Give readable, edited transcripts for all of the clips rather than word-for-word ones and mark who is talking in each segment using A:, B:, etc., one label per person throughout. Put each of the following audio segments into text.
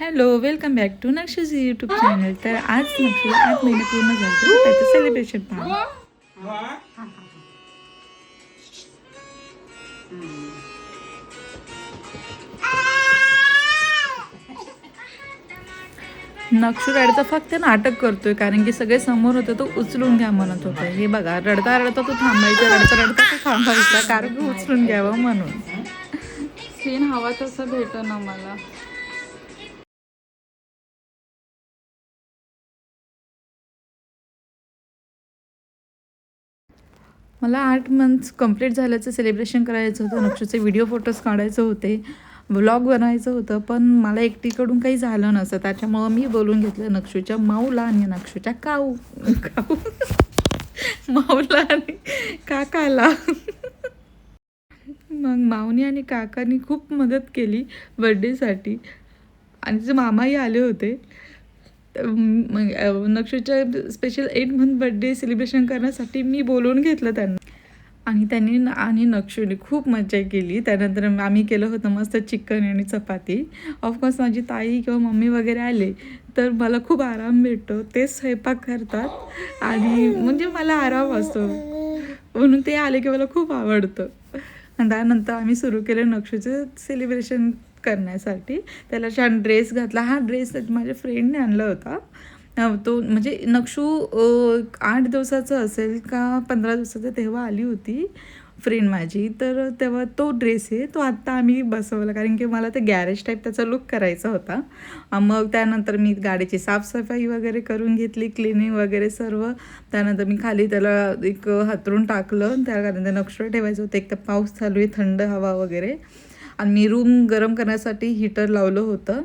A: Hello, welcome back to नक्षूज YouTube channel. तर आज नक्षूला 8 महिने पूर्ण झाले, तर त्याचं सेलिब्रेशन पहा. नक्षू रडता फक्त नाटक करतोय, कारण की सगळे समोर होते तो उचलून घ्या म्हणत होता. हे बघा, रडता रडता तो थांबायचा, रडता रडता तो थांबायचा, कारण की उचलून घ्यावं म्हणून. सीन हवा तसं भेटना मला. मला 8 मंथ्स कंप्लीट झाल्याचं सेलिब्रेशन करायचं होतं. नक्षूचे व्हिडिओ फोटोज काढायचे होते, व्लॉग बनायचं होतं, पण मला एकटीकडून काही झालं नसतं. त्याच्यामुळं मी बोलून घेतलं नक्षूच्या माऊला आणि नक्षूच्या काऊ माऊला आणि काकाला. मग माऊनी आणि काकानी खूप मदत केली बर्थडेसाठी, आणि तिचे मामाही आले होते. मग नक्षूच्या स्पेशल 8 मंथ बर्थडे सेलिब्रेशन करण्यासाठी मी बोलवून घेतलं त्यांना, आणि त्यांनी आणि नक्षूने खूप मजा केली. त्यानंतर आम्ही केलं होतं मस्त चिकन आणि चपाती. ऑफकोर्स माझी ताई किंवा मम्मी वगैरे आले तर मला खूप आराम भेटतो. ते स्वयंपाक करतात आणि म्हणजे मला आराम असतो, म्हणून ते आले की मला खूप आवडतं. आणि त्यानंतर आम्ही सुरू केलं नक्षूचं सेलिब्रेशन करण्यासाठी. त्याला छान ड्रेस घातला. हा ड्रेस माझ्या फ्रेंडने आणला होता. तो म्हणजे नक्षू 8 दिवसाचं असेल का 15 दिवसाचं तेव्हा आली होती फ्रेंड माझी. तर तेव्हा तो ड्रेस आहे तो आत्ता आम्ही बसवला, कारण की मला ते गॅरेज टाईप त्याचा लुक करायचा होता. मग त्यानंतर मी गाडीची साफसफाई वगैरे करून घेतली, क्लिनिंग वगैरे सर्व. त्यानंतर मी खाली त्याला एक हातरून टाकलं, त्या कारण ते नक्षूला ठेवायचं होतं. एक तर पाऊस चालू आहे, थंड हवा वगैरे. आणि मी रूम गरम करण्यासाठी हीटर लावलं होतं,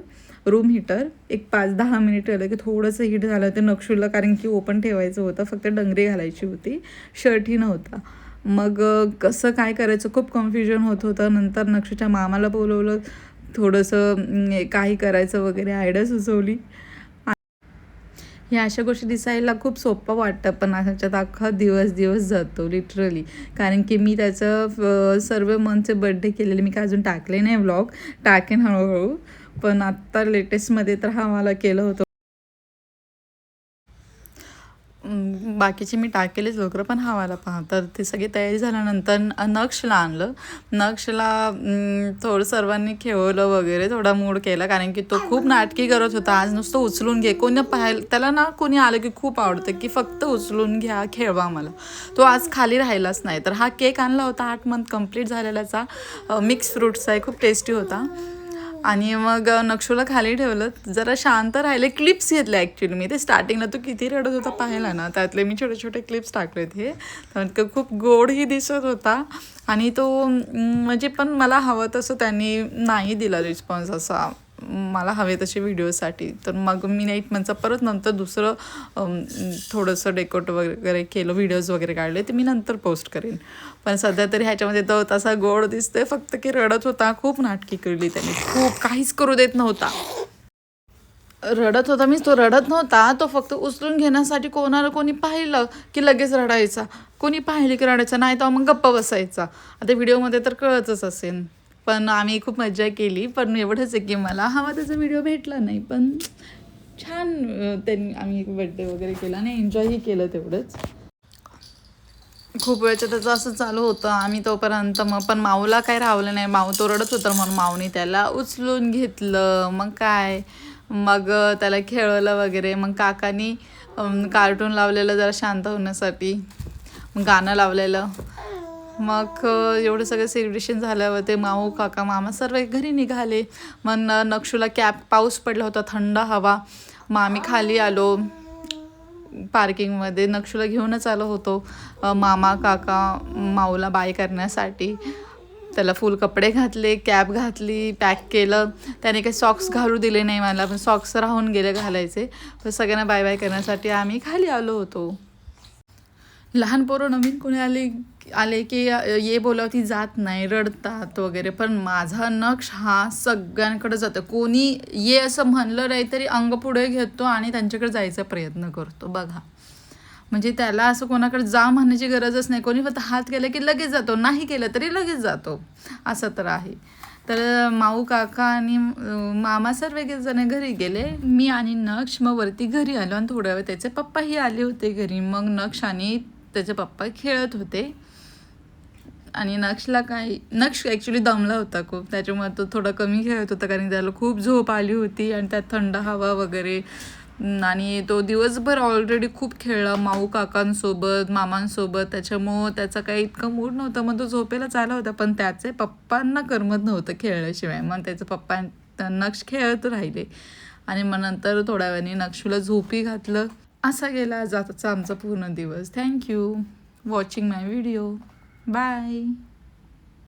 A: रूम हीटर. एक 5-10 मिनिट आलं की थोडंसं हीट झालं ते नक्षूला, कारण की ओपन ठेवायचं होतं, फक्त डंगरी घालायची होती, शर्टही नव्हता. मग कसं काय करायचं खूप कन्फ्युजन होत होतं. नंतर नक्षूच्या मामाला बोलवलं, थोडंसं काही करायचं वगैरे आयडिया सुचवली. ह्या अशा गोष्टी दिसायला खूप सोपं वाटतं, पण ह्याच्यात अख्खा दिवस जातो लिटरली. कारण की मी त्याचं सर्व मंथचे बड्डे केलेले मी काय अजून टाकले नाही व्लॉग, टाकेन हळूहळू. पण आत्ता लेटेस्टमध्ये तर हा मला केलं होतं. बाकीचे मी टाकेलेच लवकर, पण हा मला पहा. तर ते सगळी तयारी झाल्यानंतर नक्षला आणलं. नक्षला थोडं सर्वांनी खेळवलं वगैरे, थोडा मूड केला, कारण की तो खूप नाटकी करत होता. आज नुसतं उचलून घे, कोणी त्याला ना कोणी आलं की खूप आवडतं की फक्त उचलून घ्या, खेळवा मला. तो आज खाली राहिलाच नाही. तर हा केक आणला होता 8 मंथ कंप्लीट झालेल्याचा, मिक्स फ्रूट्सचा आहे, खूप टेस्टी होता. आणि मग नक्षूला खाली ठेवलं, जरा शांत राहिले. क्लिप्स घेतले ॲक्च्युली मी. ते स्टार्टिंगला तो किती रडत होता पाहिला ना, त्यातले मी छोटे छोटे क्लिप्स टाकलेत. हे तर खूप गोडही दिसत होता. आणि तो म्हणजे पण मला हवं तसं त्यांनी नाही दिला रिस्पॉन्स असा मला हवे तसे व्हिडिओसाठी. तर मग मी 8 मंथचा परत नंतर दुसरं थोडंसं डेकोट वगैरे केलं, व्हिडिओज वगैरे काढले, ते मी नंतर पोस्ट करेन. पण सध्या तरी ह्याच्यामध्ये तो तसा गोड दिसतोय, फक्त की रडत होता. खूप नाटकी केली त्यांनी, खूप काहीच करू देत नव्हता. रडत होता मीन्स तो रडत नव्हता, तो फक्त उचलून घेण्यासाठी कोणाला कोणी पाहिलं की लगेच रडायचा, कोणी पाहिली की रडायचा, नाही तर मग गप्प बसायचा. आता व्हिडिओमध्ये तर कळतच असेल. पण आम्ही खूप मजा केली. पण एवढंच आहे की मला हवा त्याचा व्हिडिओ भेटला नाही, पण छान त्यांनी आम्ही एक बड्डे वगैरे केला आणि एन्जॉयही केलं तेवढंच. खूप वेळचं त्याचं असं चालू होतं. आम्ही तोपर्यंत मग पण माऊला काही राहवलं नाही. माऊ तो रडत होता म्हणून माऊनी त्याला उचलून घेतलं. मग काय, मग त्याला खेळवलं वगैरे. मग काकानी कार्टून लावलेलं जरा शांत होण्यासाठी, मग गाणं लावलेलं. मग एवढं सगळं सेलिब्रेशन झाल्यावर ते माऊ काका मामा सर्व घरी निघाले. मग नक्षूला पाऊस पडला होता, थंड हवा. मग आम्ही खाली आलो पार्किंगमध्ये. नक्षूला घेऊनच आलो होतो मामा काका माऊला बाय करण्यासाठी. त्याला फुल कपडे घातले, कॅप घातली, पॅक केलं. त्याने काही सॉक्स घालू दिले नाही मला, पण सॉक्स राहून गेले घालायचे. तर सगळ्यांना बाय बाय करण्यासाठी आम्ही खाली आलो होतो. लहान पोरं नवीन कोणी आले की ये बोलावती जात नाही, रडतात वगैरे. पण माझा नक्ष हा सगळ्यांकडे जातो. कोणी ये असं म्हणलं नाही तरी अंग पुढे घेतो आणि त्यांच्याकडे जायचा प्रयत्न करतो बघा. म्हणजे त्याला असं कोणाकडे जा म्हणण्याची गरजच नाही. कोणी फक्त हात केला की लगेच जातो, नाही केलं तरी लगेच जातो, असं तर आहे. तर माऊ काका आणि मामा सर्वजण घरी गेले. मी आणि नक्ष मग वरती घरी आलो आणि थोड्या वेळ त्याचे पप्पाही आले होते घरी. मग नक्ष आणि त्याचे पप्पा खेळत होते. आणि नक्ष ॲक्च्युली दमला होता खूप, त्याच्यामुळे तो थोडा कमी खेळत होता कारण त्याला खूप झोप आली होती आणि त्यात थंड हवा वगैरे. आणि तो दिवसभर ऑलरेडी खूप खेळला माऊ काकांसोबत मामांसोबत, त्याच्यामुळं त्याचा काही इतका मूड नव्हता. मग तो झोपेलाच आला होता, पण त्याचे पप्पांना करमत नव्हतं खेळल्याशिवाय. मग त्याचे पप्पा नक्ष खेळत राहिले आणि मग नंतर थोड्या वेळाने नक्षूला झोपी घातलं. असा गेला आज आजचा आमचा पूर्ण दिवस. थँक्यू वॉचिंग माय व्हिडिओ. बाय.